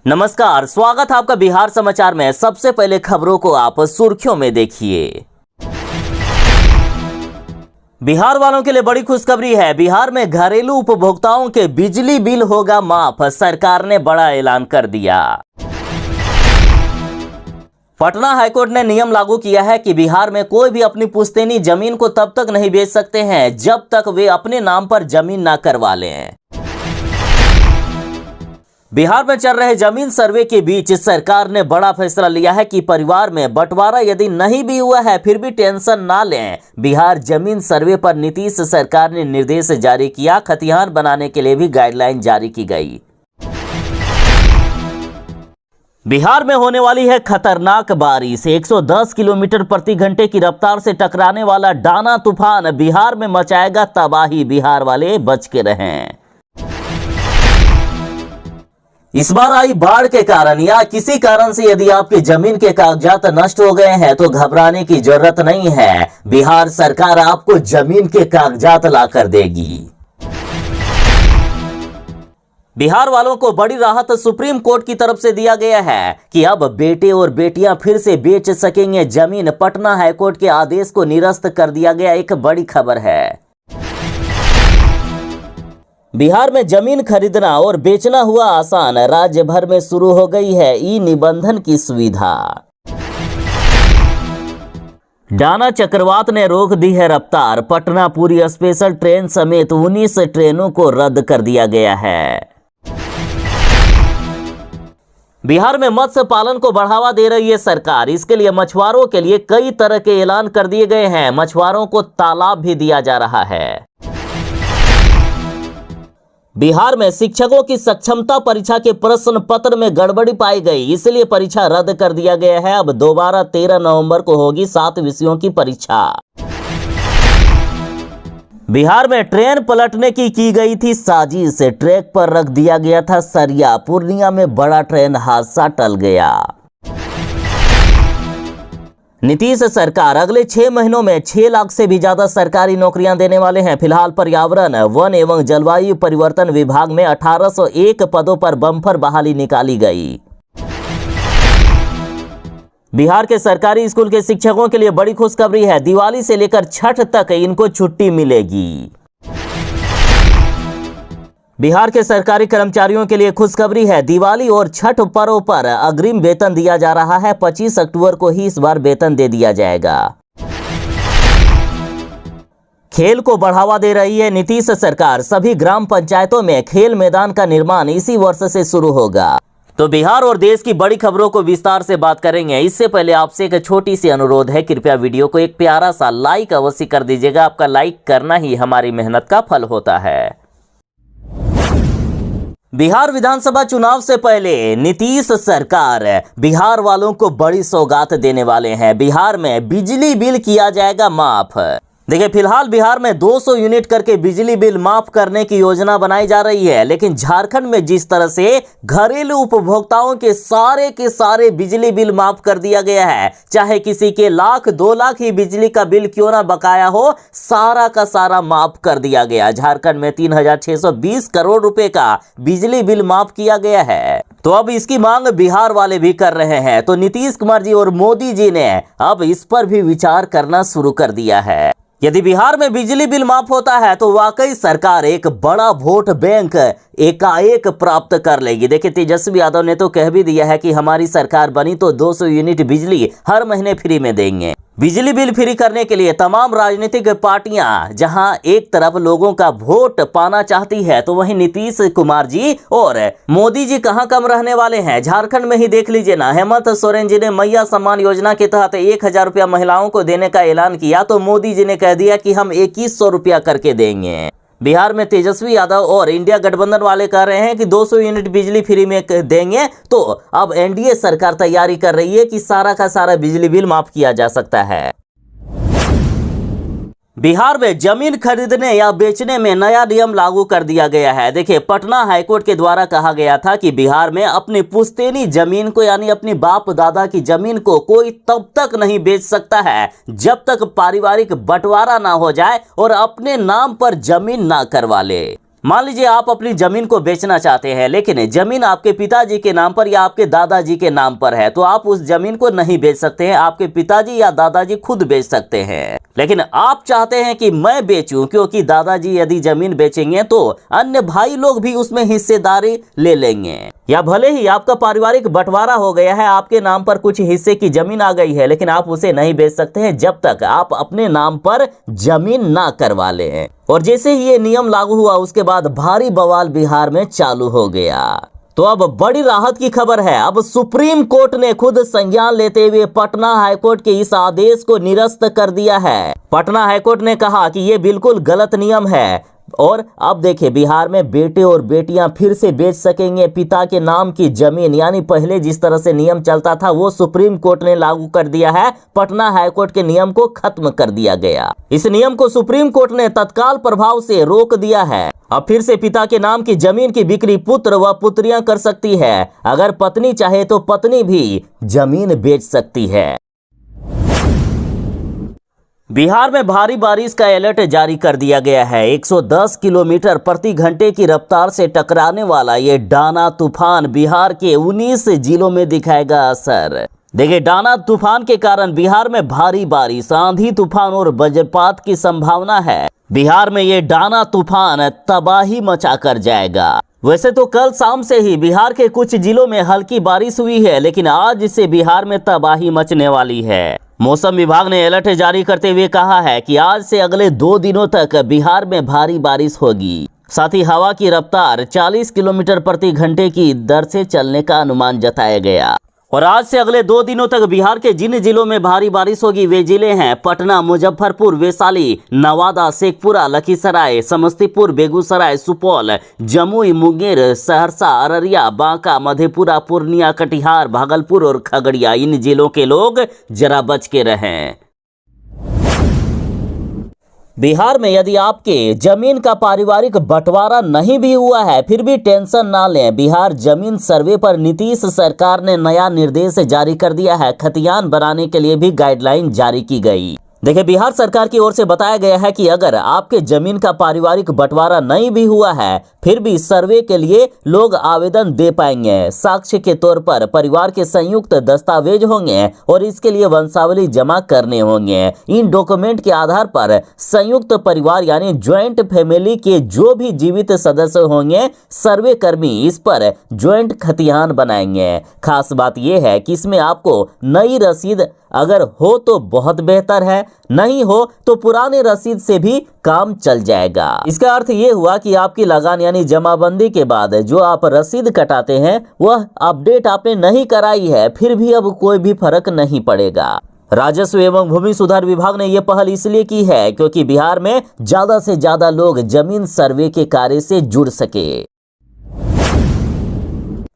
नमस्कार, स्वागत है आपका बिहार समाचार में। सबसे पहले खबरों को आप सुर्खियों में देखिए। बिहार वालों के लिए बड़ी खुशखबरी है। बिहार में घरेलू उपभोक्ताओं के बिजली बिल होगा माफ, सरकार ने बड़ा ऐलान कर दिया। पटना हाईकोर्ट ने नियम लागू किया है कि बिहार में कोई भी अपनी पुश्तैनी जमीन को तब तक नहीं बेच सकते हैं जब तक वे अपने नाम पर जमीन ना करवा लें। बिहार में चल रहे जमीन सर्वे के बीच सरकार ने बड़ा फैसला लिया है कि परिवार में बंटवारा यदि नहीं भी हुआ है फिर भी टेंशन ना लें। बिहार जमीन सर्वे पर नीतीश सरकार ने निर्देश जारी किया। खतिहान बनाने के लिए भी गाइडलाइन जारी की गई। बिहार में होने वाली है खतरनाक बारिश। 110 किलोमीटर प्रति घंटे की रफ्तार से टकराने वाला डाना तूफान बिहार में मचाएगा तबाही। बिहार वाले बच के रहें। इस बार आई बाढ़ के कारण या किसी कारण से यदि आपकी जमीन के कागजात नष्ट हो गए हैं तो घबराने की जरूरत नहीं है। बिहार सरकार आपको जमीन के कागजात ला कर देगी। बिहार वालों को बड़ी राहत सुप्रीम कोर्ट की तरफ से दिया गया है कि अब बेटे और बेटियां फिर से बेच सकेंगे जमीन। पटना हाईकोर्ट के आदेश को निरस्त कर दिया गया। एक बड़ी खबर है। बिहार में जमीन खरीदना और बेचना हुआ आसान। राज्य भर में शुरू हो गई है ई निबंधन की सुविधा। डाना चक्रवात ने रोक दी है रफ्तार। पटना पूरी स्पेशल ट्रेन समेत 19 ट्रेनों को रद्द कर दिया गया है। बिहार में मत्स्य पालन को बढ़ावा दे रही है सरकार। इसके लिए मछुआरों के लिए कई तरह के ऐलान कर दिए गए हैं। मछुआरों को तालाब भी दिया जा रहा है। बिहार में शिक्षकों की सक्षमता परीक्षा के प्रश्न पत्र में गड़बड़ी पाई गई, इसलिए परीक्षा रद्द कर दिया गया है। अब दोबारा 13 नवंबर को होगी 7 विषयों की परीक्षा। बिहार में ट्रेन पलटने की गई थी साजिश। ट्रैक पर रख दिया गया था सरिया। पूर्णिया में बड़ा ट्रेन हादसा टल गया। नीतीश सरकार अगले 6 महीनों में 6 लाख से भी ज्यादा सरकारी नौकरियां देने वाले हैं। फिलहाल पर्यावरण, वन एवं जलवायु परिवर्तन विभाग में 1801 पदों पर बम्पर बहाली निकाली गई। बिहार के सरकारी स्कूल के शिक्षकों के लिए बड़ी खुशखबरी है। दिवाली से लेकर छठ तक इनको छुट्टी मिलेगी। बिहार के सरकारी कर्मचारियों के लिए खुशखबरी है। दिवाली और छठ पर्व पर अग्रिम वेतन दिया जा रहा है। 25 अक्टूबर को ही इस बार वेतन दे दिया जाएगा। खेल को बढ़ावा दे रही है नीतीश सरकार। सभी ग्राम पंचायतों में खेल मैदान का निर्माण इसी वर्ष से शुरू होगा। तो बिहार और देश की बड़ी खबरों को विस्तार से बात करेंगे। इससे पहले आपसे एक छोटी सी अनुरोध है, कृपया वीडियो को एक प्यारा सा लाइक अवश्य कर दीजिएगा। आपका लाइक करना ही हमारी मेहनत का फल होता है। बिहार विधानसभा चुनाव से पहले नीतीश सरकार बिहार वालों को बड़ी सौगात देने वाले हैं। बिहार में बिजली बिल किया जाएगा माफ। देखिए, फिलहाल बिहार में 200 यूनिट करके बिजली बिल माफ करने की योजना बनाई जा रही है, लेकिन झारखंड में जिस तरह से घरेलू उपभोक्ताओं के सारे बिजली बिल माफ कर दिया गया है, चाहे किसी के 1,00,000 2,00,000 ही बिजली का बिल क्यों ना बकाया हो, सारा का सारा माफ कर दिया गया। झारखंड में 3,620 करोड़ रुपए का बिजली बिल माफ किया गया है। तो अब इसकी मांग बिहार वाले भी कर रहे हैं। तो नीतीश कुमार जी और मोदी जी ने अब इस पर भी विचार करना शुरू कर दिया है। यदि बिहार में बिजली बिल माफ होता है तो वाकई सरकार एक बड़ा वोट बैंक एकाएक प्राप्त कर लेगी। देखिए, तेजस्वी यादव ने तो कह भी दिया है कि हमारी सरकार बनी तो 200 यूनिट बिजली हर महीने फ्री में देंगे। बिजली बिल फ्री करने के लिए तमाम राजनीतिक पार्टियां जहां एक तरफ लोगों का वोट पाना चाहती है, तो वहीं नीतीश कुमार जी और मोदी जी कहां कम रहने वाले हैं। झारखंड में ही देख लीजिए ना, हेमंत सोरेन जी ने मैया सम्मान योजना के तहत 1,000 रुपया महिलाओं को देने का ऐलान किया, तो मोदी जी ने कह दिया कि हम 2,100 रुपया करके देंगे। बिहार में तेजस्वी यादव और इंडिया गठबंधन वाले कह रहे हैं कि 200 यूनिट बिजली फ्री में देंगे। तो अब एनडीए सरकार तैयारी कर रही है कि सारा का सारा बिजली बिल माफ किया जा सकता है। बिहार में जमीन खरीदने या बेचने में नया नियम लागू कर दिया गया है। देखिए, पटना हाईकोर्ट के द्वारा कहा गया था कि बिहार में अपनी पुश्तैनी जमीन को यानी अपनी बाप दादा की जमीन को कोई तब तक नहीं बेच सकता है जब तक पारिवारिक बंटवारा ना हो जाए और अपने नाम पर जमीन ना करवा ले। मान लीजिए आप अपनी जमीन को बेचना चाहते हैं, लेकिन जमीन आपके पिताजी के नाम पर या आपके दादाजी के नाम पर है, तो आप उस जमीन को नहीं बेच सकते हैं। आपके पिताजी या दादाजी खुद बेच सकते हैं, लेकिन आप चाहते हैं कि मैं बेचूं, क्योंकि दादाजी यदि जमीन बेचेंगे तो अन्य भाई लोग भी उसमें हिस्सेदारी ले लेंगे। या भले ही आपका पारिवारिक बंटवारा हो गया है, आपके नाम पर कुछ हिस्से की जमीन आ गई है, लेकिन आप उसे नहीं बेच सकते हैं जब तक आप अपने नाम पर जमीन ना करवा लें। और जैसे ही ये नियम लागू हुआ, उसके बाद भारी बवाल बिहार में चालू हो गया। तो अब बड़ी राहत की खबर है। अब सुप्रीम कोर्ट ने खुद संज्ञान लेते हुए पटना हाईकोर्ट के इस आदेश को निरस्त कर दिया है। पटना हाईकोर्ट ने कहा कि ये बिल्कुल गलत नियम है और अब देखिए बिहार में बेटे और बेटियां फिर से बेच सकेंगे पिता के नाम की जमीन। यानी पहले जिस तरह से नियम चलता था वो सुप्रीम कोर्ट ने लागू कर दिया है। पटना हाईकोर्ट के नियम को खत्म कर दिया गया। इस नियम को सुप्रीम कोर्ट ने तत्काल प्रभाव से रोक दिया है। अब फिर से पिता के नाम की जमीन की बिक्री पुत्र व पुत्रियां कर सकती है। अगर पत्नी चाहे तो पत्नी भी जमीन बेच सकती है। बिहार में भारी बारिश का अलर्ट जारी कर दिया गया है। 110 किलोमीटर प्रति घंटे की रफ्तार से टकराने वाला ये डाना तूफान बिहार के 19 जिलों में दिखाएगा असर। देखिए, डाना तूफान के कारण बिहार में भारी बारिश, आंधी तूफान और वज्रपात की संभावना है। बिहार में ये डाना तूफान तबाही मचा कर जाएगा। वैसे तो कल शाम से ही बिहार के कुछ जिलों में हल्की बारिश हुई है, लेकिन आज से बिहार में तबाही मचने वाली है। मौसम विभाग ने अलर्ट जारी करते हुए कहा है कि आज से अगले 2 दिनों तक बिहार में भारी बारिश होगी। साथ ही हवा की रफ्तार 40 किलोमीटर प्रति घंटे की दर से चलने का अनुमान जताया गया। और आज से अगले 2 दिनों तक बिहार के जिन जिलों में भारी बारिश होगी वे जिले हैं पटना, मुजफ्फरपुर, वैशाली, नवादा, शेखपुरा, लखीसराय, समस्तीपुर, बेगूसराय, सुपौल, जमुई, मुंगेर, सहरसा, अररिया, बांका, मधेपुरा, पूर्णिया, कटिहार, भागलपुर और खगड़िया। इन जिलों के लोग जरा बच के रहें। बिहार में यदि आपके जमीन का पारिवारिक बंटवारा नहीं भी हुआ है, फिर भी टेंशन ना लें। बिहार जमीन सर्वे पर नीतीश सरकार ने नया निर्देश जारी कर दिया है। खतियान बनाने के लिए भी गाइडलाइन जारी की गई। देखिए, बिहार सरकार की ओर से बताया गया है कि अगर आपके जमीन का पारिवारिक बंटवारा नहीं भी हुआ है, फिर भी सर्वे के लिए लोग आवेदन दे पाएंगे। साक्ष्य के तौर पर परिवार के संयुक्त दस्तावेज होंगे और इसके लिए वंशावली जमा करने होंगे। इन डॉक्यूमेंट के आधार पर संयुक्त परिवार यानी ज्वाइंट फैमिली के जो भी जीवित सदस्य होंगे, सर्वे कर्मी इस पर ज्वाइंट खतियान बनाएंगे। खास बात यह है कि इसमें आपको नई रसीद अगर हो तो बहुत बेहतर है, नहीं हो तो पुराने रसीद से भी काम चल जाएगा। इसका अर्थ ये हुआ कि आपकी लगान यानी जमाबंदी के बाद जो आप रसीद कटाते हैं वह अपडेट आपने नहीं कराई है, फिर भी अब कोई भी फर्क नहीं पड़ेगा। राजस्व एवं भूमि सुधार विभाग ने यह पहल इसलिए की है क्योंकि बिहार में ज्यादा से ज्यादा लोग जमीन सर्वे के कार्य से जुड़ सके।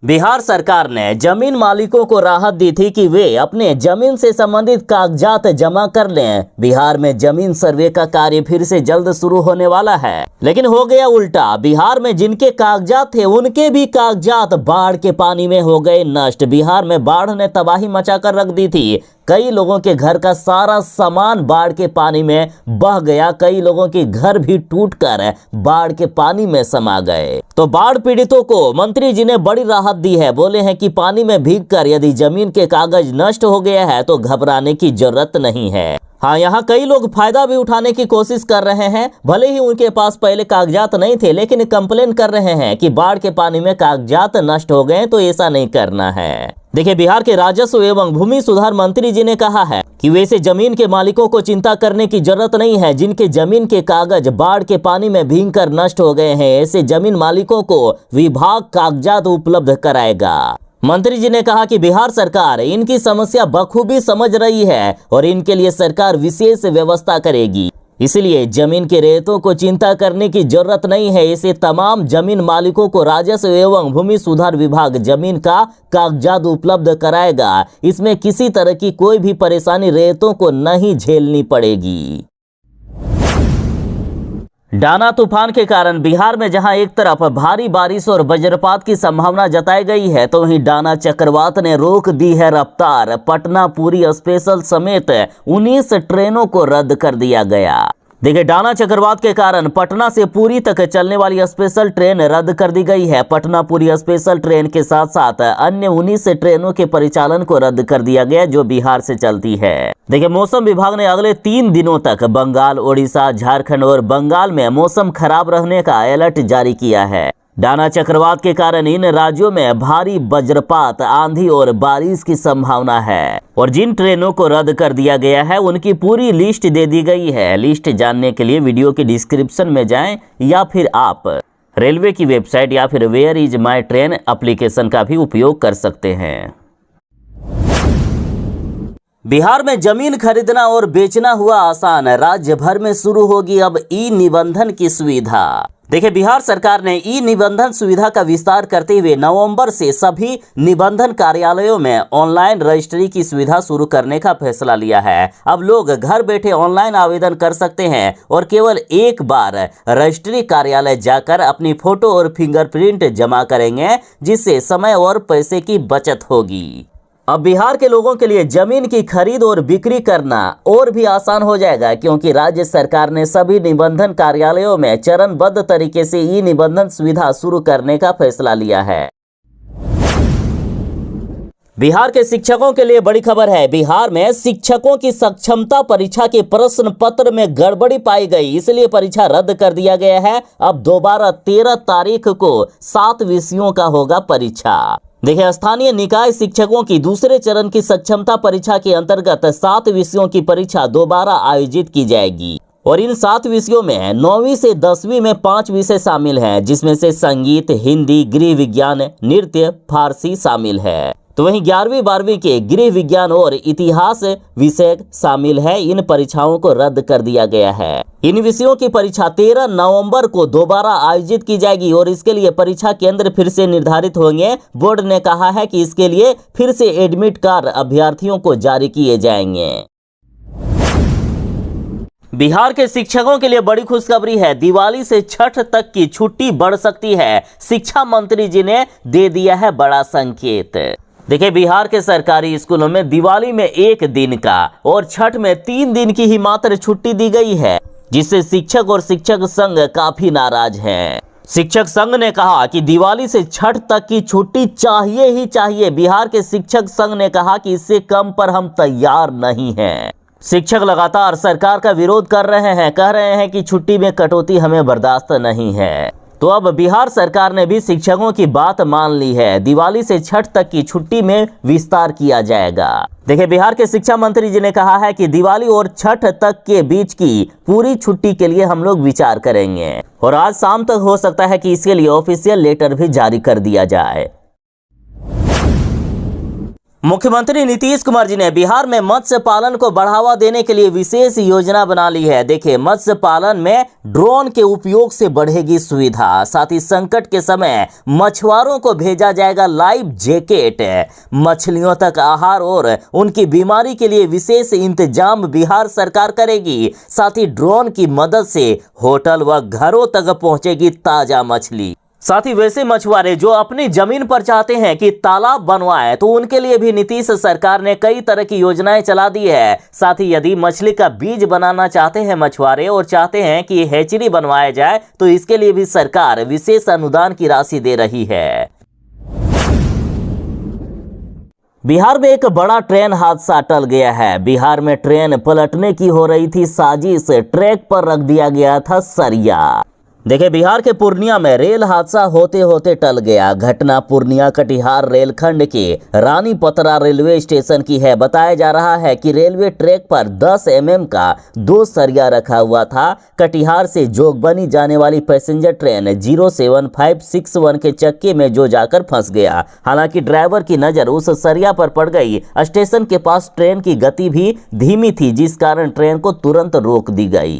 बिहार सरकार ने जमीन मालिकों को राहत दी थी कि वे अपने जमीन से संबंधित कागजात जमा कर लें। बिहार में जमीन सर्वे का कार्य फिर से जल्द शुरू होने वाला है, लेकिन हो गया उल्टा। बिहार में जिनके कागजात थे उनके भी कागजात बाढ़ के पानी में हो गए नष्ट। बिहार में बाढ़ ने तबाही मचाकर रख दी थी। कई लोगों के घर का सारा सामान बाढ़ के पानी में बह गया। कई लोगों के घर भी टूटकर बाढ़ के पानी में समा गए। तो बाढ़ पीड़ितों को मंत्री जी ने बड़ी राहत दी है। बोले हैं कि पानी में भीगकर यदि जमीन के कागज नष्ट हो गया है तो घबराने की जरूरत नहीं है। हाँ, यहाँ कई लोग फायदा भी उठाने की कोशिश कर रहे हैं। भले ही उनके पास पहले कागजात नहीं थे, लेकिन कंप्लेन कर रहे हैं कि बाढ़ के पानी में कागजात नष्ट हो गए, तो ऐसा नहीं करना है। देखिए, बिहार के राजस्व एवं भूमि सुधार मंत्री जी ने कहा है कि वैसे जमीन के मालिकों को चिंता करने की जरूरत नहीं है। जिनके जमीन के कागज बाढ़ के पानी में भीगकर नष्ट हो गए हैं, ऐसे जमीन मालिकों को विभाग कागजात उपलब्ध कराएगा। मंत्री जी ने कहा कि बिहार सरकार इनकी समस्या बखूबी समझ रही है और इनके लिए सरकार विशेष व्यवस्था करेगी। इसलिए जमीन के रेतों को चिंता करने की जरूरत नहीं है। ऐसे तमाम जमीन मालिकों को राजस्व एवं भूमि सुधार विभाग जमीन का कागजात उपलब्ध कराएगा। इसमें किसी तरह की कोई भी परेशानी रेतों को नहीं झेलनी पड़ेगी। डाना तूफान के कारण बिहार में जहां एक तरफ भारी बारिश और वज्रपात की संभावना जताई गई है, तो वहीं डाना चक्रवात ने रोक दी है रफ्तार। पटना पुरी स्पेशल समेत 19 ट्रेनों को रद्द कर दिया गया। देखिए, डाना चक्रवात के कारण पटना से पुरी तक चलने वाली स्पेशल ट्रेन रद्द कर दी गई है। पटना पुरी स्पेशल ट्रेन के साथ साथ अन्य 19 ट्रेनों के परिचालन को रद्द कर दिया गया जो बिहार से चलती है। देखिए, मौसम विभाग ने अगले 3 दिनों तक बंगाल, ओडिशा, झारखंड और बंगाल में मौसम खराब रहने का अलर्ट जारी किया है। डाना चक्रवात के कारण इन राज्यों में भारी वज्रपात, आंधी और बारिश की संभावना है और जिन ट्रेनों को रद्द कर दिया गया है उनकी पूरी लिस्ट दे दी गई है। लिस्ट जानने के लिए वीडियो के डिस्क्रिप्शन में जाएं या फिर आप रेलवे की वेबसाइट या फिर where is my train application का भी उपयोग कर सकते हैं। बिहार में जमीन खरीदना और बेचना हुआ आसान, राज्य भर में शुरू होगी अब ई निबंधन की सुविधा। देखिए, बिहार सरकार ने ई निबंधन सुविधा का विस्तार करते हुए नवंबर से सभी निबंधन कार्यालयों में ऑनलाइन रजिस्ट्री की सुविधा शुरू करने का फैसला लिया है। अब लोग घर बैठे ऑनलाइन आवेदन कर सकते हैं और केवल एक बार रजिस्ट्री कार्यालय जाकर अपनी फोटो और फिंगरप्रिंट जमा करेंगे, जिससे समय और पैसे की बचत होगी। अब बिहार के लोगों के लिए जमीन की खरीद और बिक्री करना और भी आसान हो जाएगा, क्योंकि राज्य सरकार ने सभी निबंधन कार्यालयों में चरणबद्ध तरीके से ई निबंधन सुविधा शुरू करने का फैसला लिया है। बिहार के शिक्षकों के लिए बड़ी खबर है। बिहार में शिक्षकों की सक्षमता परीक्षा के प्रश्न पत्र में गड़बड़ी पाई गई, इसलिए परीक्षा रद्द कर दिया गया है। अब दोबारा 13 तारीख को 7 विषयों का होगा परीक्षा। देखिए, स्थानीय निकाय शिक्षकों की दूसरे चरण की सक्षमता परीक्षा के अंतर्गत 7 विषयों की परीक्षा दोबारा आयोजित की जाएगी और इन 7 विषयों में 9वीं से 10वीं में 5 विषय शामिल हैं, जिसमें से संगीत, हिंदी, गृह विज्ञान, नृत्य, फारसी शामिल है। तो वहीं 11वीं 12वीं के गृह विज्ञान और इतिहास विषय शामिल है। इन परीक्षाओं को रद्द कर दिया गया है। इन विषयों की परीक्षा 13 नवंबर को दोबारा आयोजित की जाएगी और इसके लिए परीक्षा केंद्र फिर से निर्धारित होंगे। बोर्ड ने कहा है कि इसके लिए फिर से एडमिट कार्ड अभ्यर्थियों को जारी किए जाएंगे। बिहार के शिक्षकों के लिए बड़ी खुशखबरी है। दिवाली से छठ तक की छुट्टी बढ़ सकती है। शिक्षा मंत्री जी ने दे दिया है बड़ा संकेत। देखिए, बिहार के सरकारी स्कूलों में दिवाली में 1 दिन का और छठ में 3 दिन की ही मात्र छुट्टी दी गई है, जिससे शिक्षक और शिक्षक संघ काफी नाराज हैं। शिक्षक संघ ने कहा कि दिवाली से छठ तक की छुट्टी चाहिए ही चाहिए। बिहार के शिक्षक संघ ने कहा कि इससे कम पर हम तैयार नहीं हैं। शिक्षक लगातार सरकार का विरोध कर रहे हैं, कह रहे हैं कि छुट्टी में कटौती हमें बर्दाश्त नहीं है। तो अब बिहार सरकार ने भी शिक्षकों की बात मान ली है। दिवाली से छठ तक की छुट्टी में विस्तार किया जाएगा। देखिए, बिहार के शिक्षा मंत्री जी ने कहा है कि दिवाली और छठ तक के बीच की पूरी छुट्टी के लिए हम लोग विचार करेंगे और आज शाम तक हो सकता है कि इसके लिए ऑफिशियल लेटर भी जारी कर दिया जाए। मुख्यमंत्री नीतीश कुमार जी ने बिहार में मत्स्य पालन को बढ़ावा देने के लिए विशेष योजना बना ली है। देखिए, मत्स्य पालन में ड्रोन के उपयोग से बढ़ेगी सुविधा। साथ ही संकट के समय मछुआरों को भेजा जाएगा लाइव जैकेट। मछलियों तक आहार और उनकी बीमारी के लिए विशेष इंतजाम बिहार सरकार करेगी। साथ ही ड्रोन की मदद से होटल व घरों तक पहुंचेगी ताजा मछली। साथ ही वैसे मछुआरे जो अपनी जमीन पर चाहते हैं कि तालाब बनवाएं, तो उनके लिए भी नीतीश सरकार ने कई तरह की योजनाएं चला दी है। साथ ही यदि मछली का बीज बनाना चाहते हैं मछुआरे और चाहते हैं कि हैचरी बनवाया जाए, तो इसके लिए भी सरकार विशेष अनुदान की राशि दे रही है। बिहार में एक बड़ा ट्रेन हादसा टल गया है। बिहार में ट्रेन पलटने की हो रही थी साजिश, ट्रैक पर रख दिया गया था सरिया। देखिए, बिहार के पूर्णिया में रेल हादसा होते होते टल गया। घटना पूर्णिया कटिहार रेलखंड के रानी पतरा रेलवे स्टेशन की है। बताया जा रहा है कि रेलवे ट्रैक पर 10 mm का 2 सरिया रखा हुआ था। कटिहार से जोगबनी जाने वाली पैसेंजर ट्रेन 07561 के चक्के में जो जाकर फंस गया। हालांकि ड्राइवर की नजर उस सरिया पर पड़ गई। स्टेशन के पास ट्रेन की गति भी धीमी थी, जिस कारण ट्रेन को तुरंत रोक दी गई।